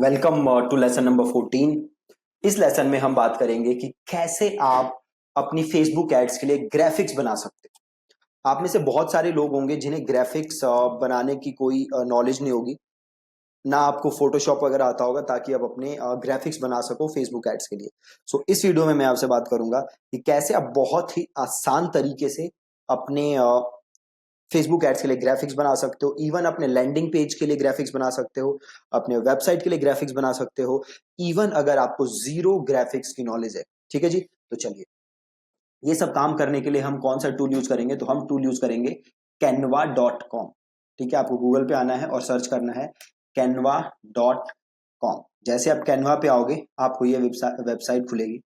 Welcome to lesson number 14। इस lesson में हम बात करेंगे कि कैसे आप अपनी फेसबुक एड्स के लिए ग्राफिक्स बना सकते हो। आप में से बहुत सारे लोग होंगे जिन्हें ग्राफिक्स बनाने की कोई नॉलेज नहीं होगी, ना आपको फोटोशॉप वगैरह आता होगा ताकि आप अपने ग्राफिक्स बना सको फेसबुक एड्स के लिए। सो इस वीडियो में मैं आपसे बात करूंगा कि कैसे आप बहुत ही आसान तरीके से अपने फेसबुक एड्स के लिए ग्राफिक्स बना सकते हो। इवन अपने लैंडिंग पेज के लिए ग्राफिक्स बना सकते हो, अपने वेबसाइट के लिए ग्राफिक्स बना सकते हो, इवन अगर आपको जीरो ग्राफिक्स की नॉलेज है। ठीक है जी, तो चलिए ये सब काम करने के लिए हम कौन सा टूल यूज करेंगे, तो हम टूल यूज करेंगे canva.com। ठीक है, आपको गूगल पे आना है और सर्च करना है canva.com। जैसे आप कैनवा पे आओगे आपको ये वेबसाइट खुलेगी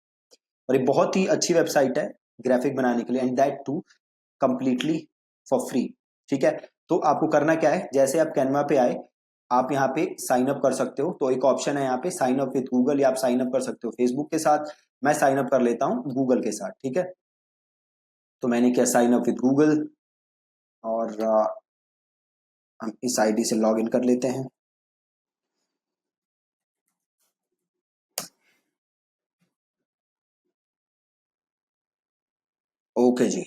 और ये बहुत ही अच्छी वेबसाइट है ग्राफिक बनाने के लिए, and that too completely for free. ठीक है, तो आपको करना क्या है, जैसे आप कैनवा पे आए आप यहाँ पे साइन अप कर सकते हो। तो एक ऑप्शन है यहाँ पे साइन अप विद गूगल, या आप साइन अप कर सकते हो फेसबुक के साथ। मैं साइन अप कर लेता हूँ गूगल के साथ। ठीक है, तो मैंने किया साइन अप विद गूगल और हम इस आईडी से लॉग इन कर लेते हैं। ओके जी,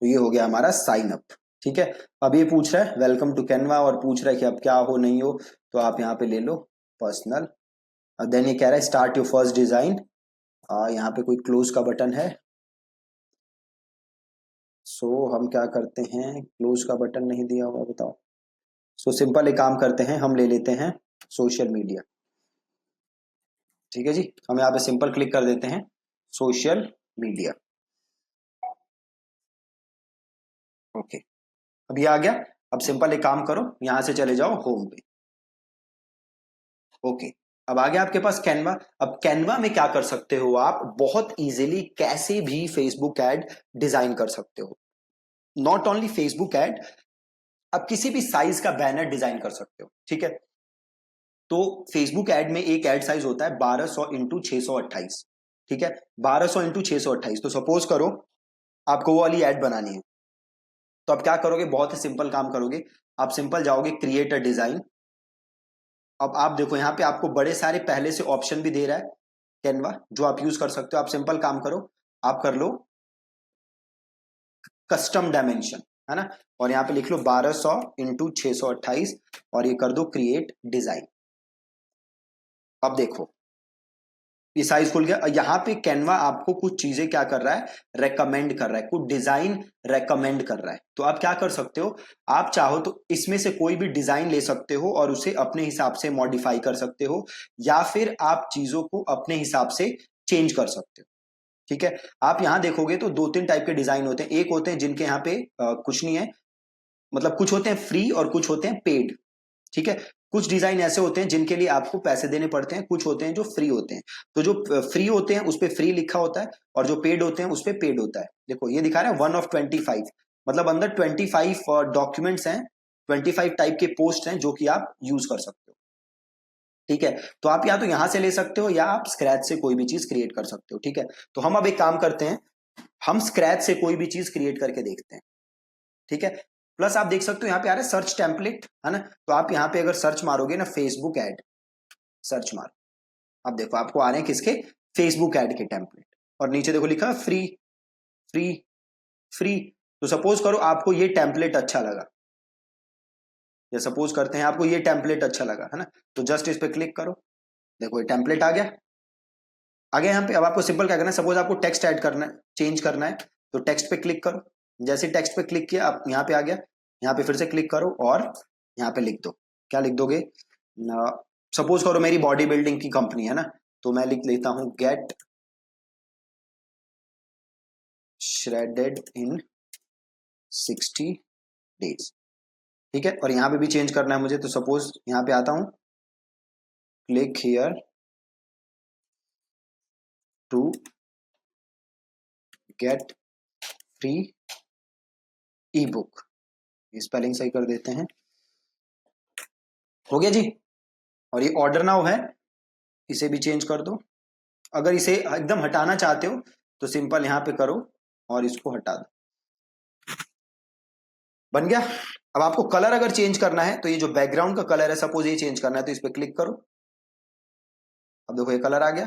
तो ये हो गया हमारा साइन अप। ठीक है, अब ये पूछ रहा है वेलकम टू कैनवा और पूछ रहा है कि आप क्या हो नहीं हो, तो आप यहाँ पे ले लो पर्सनल। देन ये कह रहा है स्टार्ट योर फर्स्ट डिजाइन। यहाँ पे कोई क्लोज का बटन है, सो हम क्या करते हैं, क्लोज का बटन नहीं दिया हुआ, बताओ। सो सिंपल एक काम करते हैं, हम ले लेते हैं सोशल मीडिया। ठीक है जी, हम यहाँ पे सिंपल क्लिक कर देते हैं सोशल मीडिया। ओके, अब ये आ गया। अब सिंपल एक काम करो, यहां से चले जाओ होम पे। ओके, अब आ गया आपके पास कैनवा। अब कैनवा में क्या कर सकते हो, आप बहुत इजीली कैसे भी फेसबुक एड डिजाइन कर सकते हो। नॉट ओनली फेसबुक एड, आप किसी भी साइज का बैनर डिजाइन कर सकते हो। ठीक है, तो फेसबुक एड में एक एड साइज होता है 1200 x 628। ठीक है, 1200 x 628। तो सपोज करो आपको वो वाली एड बनानी है, तो आप क्या करोगे, बहुत ही सिंपल काम करोगे। आप सिंपल जाओगे क्रिएट अ डिजाइन। अब आप देखो यहाँ पे आपको बड़े सारे पहले से ऑप्शन भी दे रहा है कैनवा, जो आप यूज कर सकते हो। आप सिंपल काम करो, आप कर लो कस्टम डायमेंशन, है ना, और यहाँ पे लिख लो 1200 x 628 और ये कर दो क्रिएट डिजाइन। अब देखो ये साइज खुल गया। यहाँ पे कैनवा आपको कुछ चीजें क्या कर रहा है, रेकमेंड कर रहा है, कुछ डिजाइन रेकमेंड कर रहा है। तो आप क्या कर सकते हो, आप चाहो तो इसमें से कोई भी डिजाइन ले सकते हो और उसे अपने हिसाब से मॉडिफाई कर सकते हो, या फिर आप चीजों को अपने हिसाब से चेंज कर सकते हो। ठीक है, आप यहां देखोगे तो दो तीन टाइप के डिजाइन होते हैं। एक होते हैं जिनके यहाँ पे कुछ नहीं है, मतलब कुछ होते हैं फ्री और कुछ होते हैं पेड। ठीक है, कुछ डिजाइन ऐसे होते हैं जिनके लिए आपको पैसे देने पड़ते हैं, कुछ होते हैं जो फ्री होते हैं। तो जो फ्री होते हैं उस पर फ्री लिखा होता है और जो पेड होते हैं उस पर पेड होता है। देखो ये दिखा रहा है 1 of 25, मतलब अंदर 25 डॉक्यूमेंट्स हैं, 25 टाइप के पोस्ट हैं जो कि आप यूज कर सकते हो। ठीक है, तो आप या तो यहां से ले सकते हो या आप स्क्रैच से कोई भी चीज क्रिएट कर सकते हो। ठीक है, तो हम अब एक काम करते हैं, हम स्क्रैच से कोई भी चीज क्रिएट करके देखते हैं। ठीक है, प्लस आप देख सकते हो यहाँ पे आ रहा है सर्च टेम्पलेट, है ना। तो आप यहाँ पे अगर सर्च मारोगे ना फेसबुक एड, सर्च मारो, अब देखो आपको आ रहे हैं किसके, फेसबुक एड के टेम्पलेट। और नीचे देखो लिखा है फ्री फ्री फ्री। तो सपोज करो आपको ये टेम्पलेट अच्छा लगा, या सपोज करते हैं आपको ये टेम्पलेट अच्छा लगा, है ना, तो जस्ट इस पे क्लिक करो, देखो ये टेम्पलेट आ गया। आ गया यहाँ पे। अब आपको सिंपल क्या करना है, सपोज आपको टेक्स्ट ऐड करना है, चेंज करना है, तो टेक्स्ट पे क्लिक करो। जैसे टेक्स्ट पे क्लिक किया आप यहाँ पे आ गया, यहाँ पे फिर से क्लिक करो और यहाँ पे लिख दो। क्या लिख दोगे, सपोज करो मेरी बॉडी बिल्डिंग की कंपनी है ना, तो मैं लिख लेता हूं गेट श्रेडेड इन 60 days। ठीक है, और यहाँ पे भी चेंज करना है मुझे, तो सपोज यहाँ पे आता हूं, click here to get free e book. Spelling सही कर देते हैं। हो गया जी, और ये ऑर्डर नाउ है, इसे भी चेंज कर दो। अगर इसे एकदम हटाना चाहते हो तो सिंपल यहां पे करो और इसको हटा दो, बन गया। अब आपको कलर अगर चेंज करना है तो ये जो बैकग्राउंड का कलर है, सपोज ये चेंज करना है तो इस पर क्लिक करो। अब देखो ये कलर आ गया,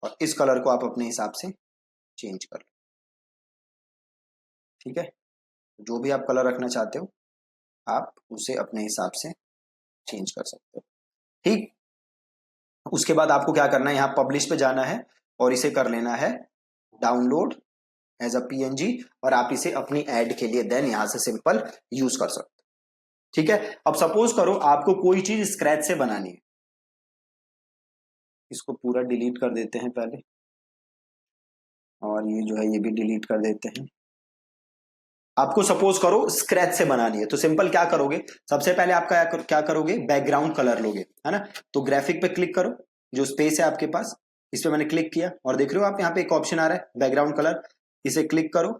और इस कलर को आप अपने हिसाब से चेंज कर लो। ठीक है, जो भी आप कलर रखना चाहते हो आप उसे अपने हिसाब से चेंज कर सकते हो। ठीक, उसके बाद आपको क्या करना है, यहाँ पब्लिश पे जाना है और इसे कर लेना है डाउनलोड एज अ पीएनजी, और आप इसे अपनी एड के लिए देन यहां से सिंपल यूज कर सकते हो। ठीक है, अब सपोज करो आपको कोई चीज स्क्रैच से बनानी है, इसको पूरा डिलीट कर देते हैं पहले, और ये जो है ये भी डिलीट कर देते हैं। आपको सपोज करो स्क्रैच से बनानी है तो सिंपल क्या करोगे, सबसे पहले आप क्या करोगे, बैकग्राउंड कलर लोगे, है ना। तो ग्राफिक पे क्लिक करो, जो स्पेस है आपके पास इस पे मैंने क्लिक किया, और देख रहे हो आप यहाँ पे एक ऑप्शन आ रहा है बैकग्राउंड कलर, इसे क्लिक करो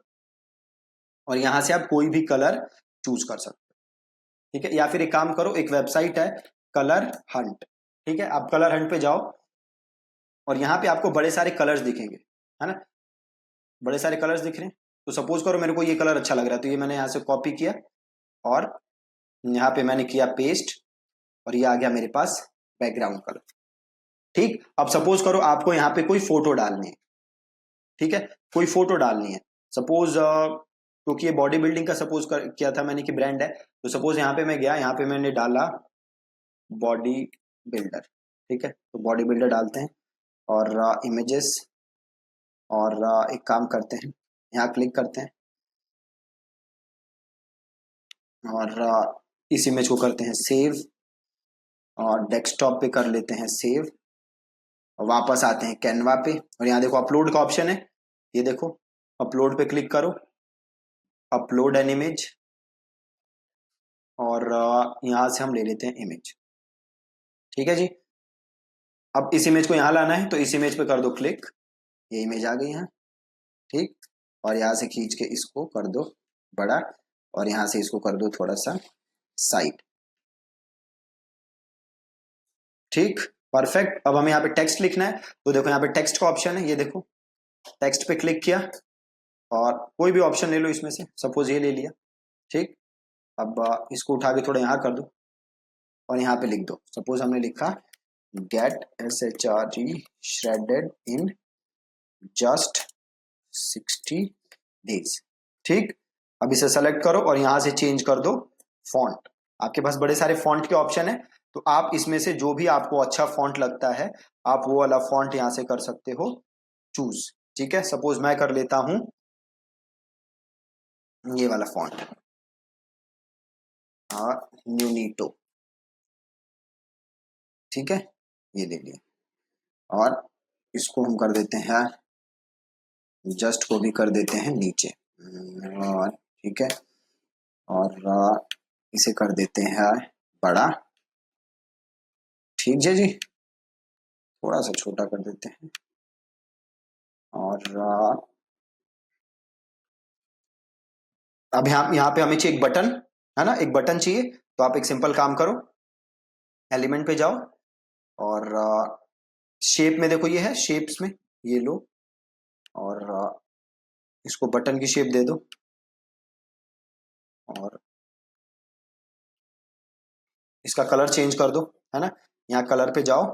और यहां से आप कोई भी कलर चूज कर सकते हो। ठीक है, या फिर एक काम करो, एक वेबसाइट है कलर हंट। ठीक है, आप कलर हंट पे जाओ और यहाँ पे आपको बड़े सारे कलर्स दिखेंगे, है ना, बड़े सारे कलर्स दिख रहे हैं। तो सपोज करो मेरे को ये कलर अच्छा लग रहा है तो ये मैंने यहाँ से कॉपी किया और यहाँ पे मैंने किया पेस्ट, और ये आ गया मेरे पास बैकग्राउंड कलर। ठीक, अब सपोज करो आपको यहाँ पे कोई फोटो डालनी है। ठीक है, कोई फोटो डालनी है, सपोज क्योंकि ये बॉडी बिल्डिंग का सपोज किया था मैंने कि ब्रांड है, तो सपोज यहाँ पे मैं गया, यहाँ पे मैंने डाला बॉडी बिल्डर। ठीक है, तो बॉडी बिल्डर डालते हैं और इमेजेस, और एक काम करते हैं, यहाँ क्लिक करते हैं और इस इमेज को करते हैं सेव, और डेस्कटॉप पे कर लेते हैं सेव, और वापस आते हैं कैनवा पे, और यहाँ देखो अपलोड का ऑप्शन है, ये देखो अपलोड पे क्लिक करो, अपलोड एन इमेज, और यहाँ से हम ले लेते हैं इमेज। ठीक है जी, अब इस इमेज को यहाँ लाना है तो इस इमेज पे कर दो क्लिक, ये इमेज आ गई यहाँ। ठीक, और यहाँ से खींच के इसको कर दो बड़ा, और यहाँ से इसको कर दो थोड़ा सा साइड। ठीक, परफेक्ट। अब हमें यहाँ पे टेक्स्ट लिखना है तो देखो यहाँ पे टेक्स्ट का ऑप्शन है, ये देखो टेक्स्ट पे क्लिक किया और कोई भी ऑप्शन ले लो इसमें से, सपोज ये ले लिया। ठीक, अब इसको उठा के थोड़ा यहाँ कर दो और यहाँ पे लिख दो, सपोज हमने लिखा get SHRE shredded in just 60 days। ठीक, अब इसे सेलेक्ट करो और यहां से चेंज कर दो फॉन्ट। आपके पास बड़े सारे फॉन्ट के ऑप्शन है, तो आप इसमें से जो भी आपको अच्छा फॉन्ट लगता है आप वो वाला फॉन्ट यहां से कर सकते हो चूज। ठीक है, सपोज मैं कर लेता हूं ये वाला फॉन्ट, न्यूनीटो। ठीक है, ये ले लिया, और इसको हम कर देते हैं, जस्ट को भी कर देते हैं नीचे, और ठीक है, और इसे कर देते हैं बड़ा। ठीक है जी, थोड़ा सा छोटा कर देते हैं, और अब यहाँ पे हमें चाहिए एक बटन, है ना, एक बटन चाहिए, तो आप एक सिंपल काम करो, एलिमेंट पे जाओ और शेप में देखो ये है, शेप्स में ये लो और इसको बटन की शेप दे दो, और इसका कलर चेंज कर दो, है ना, यहाँ कलर पे जाओ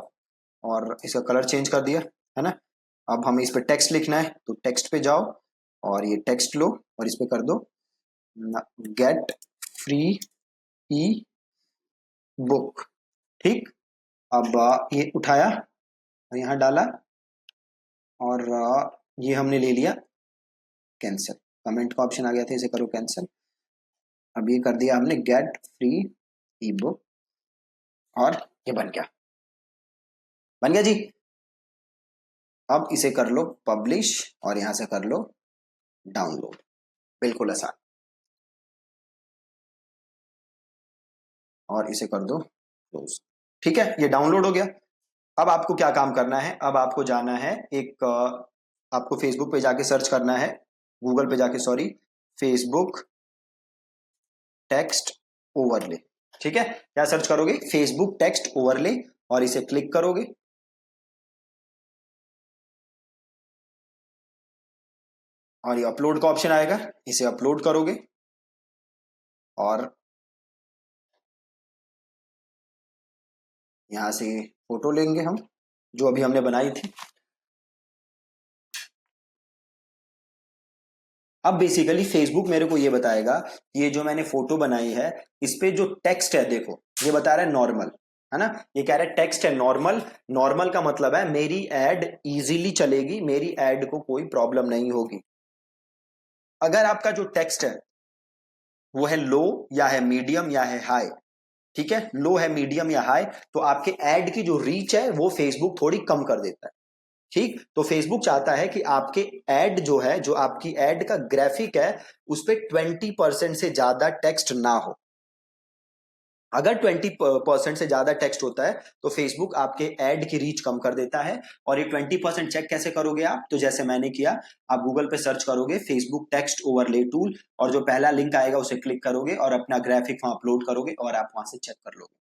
और इसका कलर चेंज कर दिया, है ना। अब हमें इस पे टेक्स्ट लिखना है तो टेक्स्ट पे जाओ और ये टेक्स्ट लो और इस पे कर दो गेट फ्री ई बुक। ठीक, अब ये उठाया और यहाँ डाला, और ये हमने ले लिया कैंसिल, कमेंट का ऑप्शन आ गया था, इसे करो कैंसिल। अब ये कर दिया हमने गेट फ्री ई बुक, और ये बन गया, बन गया जी। अब इसे कर लो पब्लिश और यहां से कर लो डाउनलोड, बिल्कुल आसान, और इसे कर दो क्लोज। ठीक है, ये डाउनलोड हो गया। अब आपको क्या काम करना है, अब आपको जाना है एक आपको फेसबुक पे जाके सर्च करना है, गूगल पे जाके सॉरी, फेसबुक टेक्स्ट ओवरले। ठीक है, क्या सर्च करोगे, फेसबुक टेक्स्ट ओवरले, और इसे क्लिक करोगे और ये अपलोड का ऑप्शन आएगा, इसे अपलोड करोगे और यहाँ से फोटो लेंगे हम जो अभी हमने बनाई थी। अब बेसिकली फेसबुक मेरे को ये बताएगा कि ये जो मैंने फोटो बनाई है इस पे जो टेक्स्ट है, देखो ये बता रहा है नॉर्मल, है ना, ये कह रहा है टेक्स्ट है नॉर्मल। नॉर्मल का मतलब है मेरी एड इजीली चलेगी, मेरी एड को कोई प्रॉब्लम नहीं होगी। अगर आपका जो टेक्स्ट है वो है लो या है मीडियम या है हाई, ठीक है, लो है मीडियम या हाई, तो आपके एड की जो रीच है वो फेसबुक थोड़ी कम कर देता है। ठीक, तो फेसबुक चाहता है कि आपके एड जो है, जो आपकी एड का ग्राफिक है उस पे 20% से ज्यादा टेक्स्ट ना हो। अगर 20% से ज्यादा टेक्स्ट होता है तो फेसबुक आपके एड की रीच कम कर देता है। और ये 20% चेक कैसे करोगे आप, तो जैसे मैंने किया, आप गूगल पे सर्च करोगे फेसबुक टेक्स्ट ओवरले टूल, और जो पहला लिंक आएगा उसे क्लिक करोगे और अपना ग्राफिक वहां अपलोड करोगे और आप वहां से चेक कर लोगे।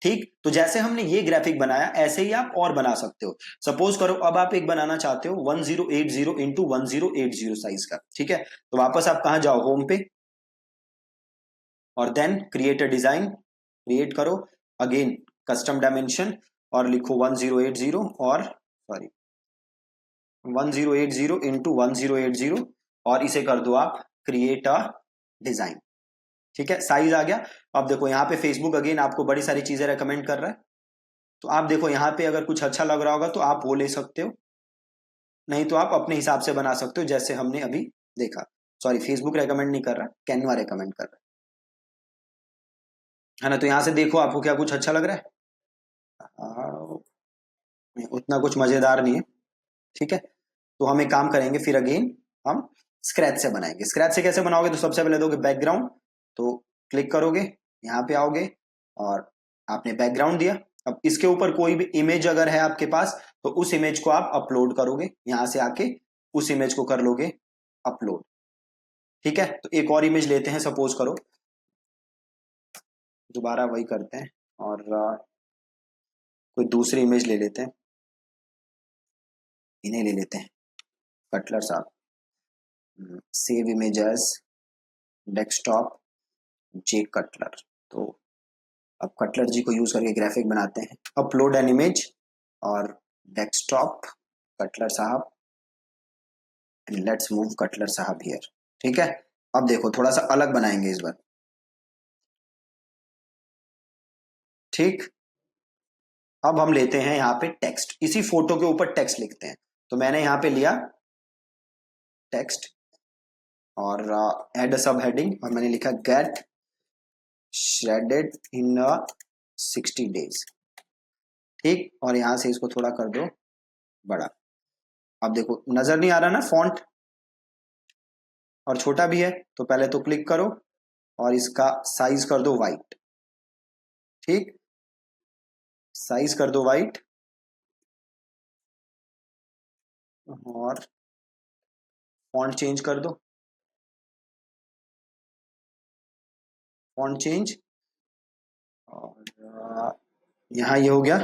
ठीक, तो जैसे हमने ये ग्राफिक बनाया ऐसे ही आप और बना सकते हो। सपोज करो अब आप एक बनाना चाहते हो 1080 इंटू 1080 साइज का, ठीक है, तो वापस आप कहां जाओ, होम पे, और then create a design, create करो, अगेन कस्टम डायमेंशन, और लिखो 1080 और सॉरी 1080 इंटू 1080, और इसे कर दो आप क्रिएट अ डिजाइन। ठीक है, साइज आ गया। अब देखो यहाँ पे फेसबुक अगेन आपको बड़ी सारी चीजें रेकमेंड कर रहा है, तो आप देखो यहाँ पे अगर कुछ अच्छा लग रहा होगा तो आप वो ले सकते हो, नहीं तो आप अपने हिसाब से बना सकते हो जैसे हमने अभी देखा। सॉरी, फेसबुक रेकमेंड नहीं कर रहा, कैनवा रेकमेंड कर रहा है ना। तो यहाँ से देखो आपको क्या कुछ अच्छा लग रहा है, उतना कुछ मजेदार नहीं है। ठीक है, तो हम एक काम करेंगे फिर अगेन, हम स्क्रैच से बनाएंगे। स्क्रैच से कैसे बनाओगे, तो सबसे पहले दोगे बैकग्राउंड, तो क्लिक करोगे, यहाँ पे आओगे और आपने बैकग्राउंड दिया। अब इसके ऊपर कोई भी इमेज अगर है आपके पास तो उस इमेज को आप अपलोड करोगे, यहां से आके उस इमेज को कर लोगे अपलोड। ठीक है, तो एक और इमेज लेते हैं, सपोज करो, दोबारा वही करते हैं और कोई दूसरी इमेज ले लेते हैं, इन्हें ले लेते हैं, कटलर साहब, सेव इमेजेस, डेस्कटॉप, जे कटलर। तो अब कटलर जी को यूज करके ग्राफिक बनाते हैं, अपलोड एन इमेज और डेस्कटॉप कटलर साहब, एंड लेट्स मूव कटलर साहब हियर। ठीक है, अब देखो थोड़ा सा अलग बनाएंगे इस बार। ठीक, अब हम लेते हैं यहाँ पे टेक्स्ट, इसी फोटो के ऊपर टेक्स्ट लिखते हैं। तो मैंने यहाँ पे लिया टेक्स्ट और एड सब हेडिंग, और मैंने लिखा गेट श्रेडेड इन 60 डेज। ठीक, और यहां से इसको थोड़ा कर दो बड़ा। अब देखो नजर नहीं आ रहा ना फॉन्ट, और छोटा भी है, तो पहले तो क्लिक करो और इसका साइज कर दो वाइट। ठीक, साइज कर दो वाइट, और फॉन्ट चेंज कर दो, फॉन्ट चेंज, और यहाँ ये हो गया।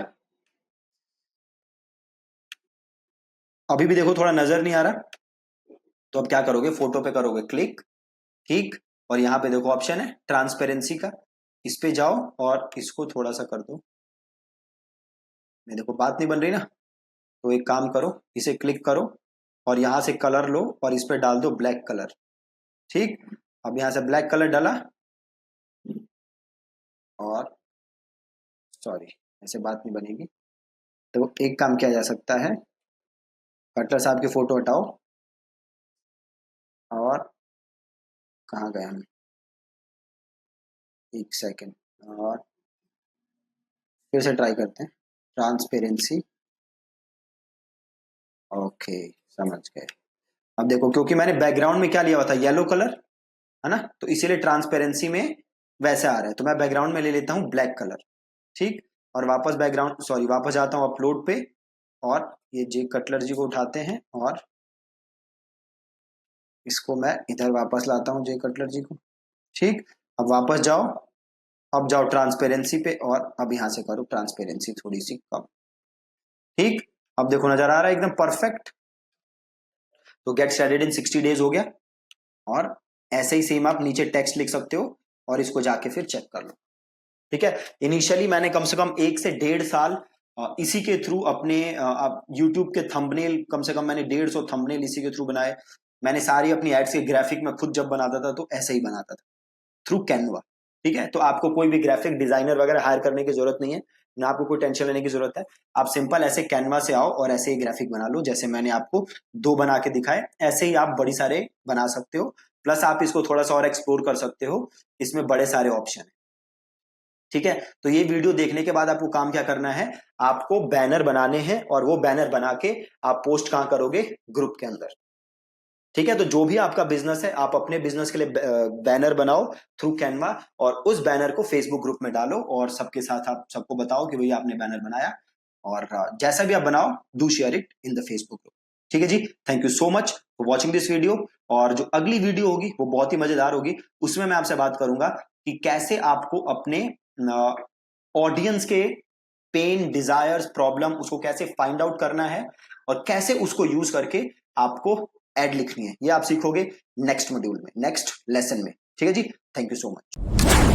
अभी भी देखो थोड़ा नजर नहीं आ रहा, तो अब क्या करोगे, फोटो पे करोगे क्लिक। ठीक, और यहाँ पे देखो ऑप्शन है ट्रांसपेरेंसी का, इस पे जाओ और इसको थोड़ा सा कर दो। मैं देखो बात नहीं बन रही ना, तो एक काम करो, इसे क्लिक करो और यहां से कलर लो और इस पे डाल दो ब्लैक कलर। ठीक, अब यहां से ब्लैक कलर डाला, और सॉरी ऐसे बात नहीं बनेगी, तो एक काम किया जा सकता है, कटलर साहब की फोटो हटाओ, और कहाँ गए हम, एक सेकेंड, और फिर से ट्राई करते हैं, ट्रांसपेरेंसी, ओके समझ गए। अब देखो क्योंकि मैंने बैकग्राउंड में क्या लिया हुआ था, येलो कलर, है ना, तो इसीलिए ट्रांसपेरेंसी में वैसे आ रहा है, तो मैं बैकग्राउंड में ले लेता हूँ ब्लैक कलर। ठीक, और वापस बैकग्राउंड, सॉरी वापस जाता हूँ अपलोड पे, और ये जे कटलर जी को उठाते हैं और इसको मैं इधर वापस लाता हूँ जे कटलर जी को। ठीक, अब वापस जाओ, अब जाओ ट्रांसपेरेंसी पे, और अब यहां से करो ट्रांसपेरेंसी थोड़ी सी कम। ठीक, अब देखो नजर आ रहा है एकदम परफेक्ट। तो गेट स्टार्टेड इन 60 डेज हो गया, और ऐसे ही सेम आप नीचे टेक्स्ट लिख सकते हो और इसको जाके फिर चेक कर लो। ठीक है। इनिशियली मैंने कम से कम 1 से 1.5 साल इसी के थ्रू अपने यूट्यूब के थंबनेल, कम से कम मैंने 150 थंबनेल इसी के थ्रू बनाए। मैंने सारी अपनी एड्स के ग्राफिक में खुद जब बनाता था तो ऐसे ही बनाता था थ्रू कैनवा। ठीक है, तो आपको कोई भी ग्राफिक डिजाइनर वगैरह हायर करने की जरूरत नहीं है, ना आपको कोई टेंशन लेने की जरूरत है। आप सिंपल ऐसे कैनवा से आओ और ऐसे ही ग्राफिक बना लो, जैसे मैंने आपको 2 बना के दिखाए, ऐसे ही आप बड़ी सारे बना सकते हो। प्लस आप इसको थोड़ा सा और एक्सप्लोर कर सकते हो, इसमें बड़े सारे ऑप्शन है। ठीक है, तो ये वीडियो देखने के बाद आपको काम क्या करना है, आपको बैनर बनाने हैं और वो बैनर बना के आप पोस्ट कहां करोगे, ग्रुप के अंदर। ठीक है, तो जो भी आपका बिजनेस है, आप अपने बिजनेस के लिए बैनर बनाओ थ्रू कैनवा और उस बैनर को फेसबुक ग्रुप में डालो और सबके साथ आप सबको बताओ कि भैया आपने बैनर बनाया, और जैसा भी आप बनाओ do share it in the Facebook group. ठीक है जी, thank you so much for watching this video. और जो अगली वीडियो होगी वो बहुत ही मजेदार होगी, उसमें मैं आपसे बात करूंगा कि कैसे आपको अपने ऑडियंस के पेन, डिजायर्स, प्रॉब्लम, उसको कैसे फाइंड आउट करना है और कैसे उसको यूज करके आपको एड लिखनी है। ये आप सीखोगे नेक्स्ट मॉड्यूल में, नेक्स्ट लेसन में। ठीक है जी, थैंक यू सो मच।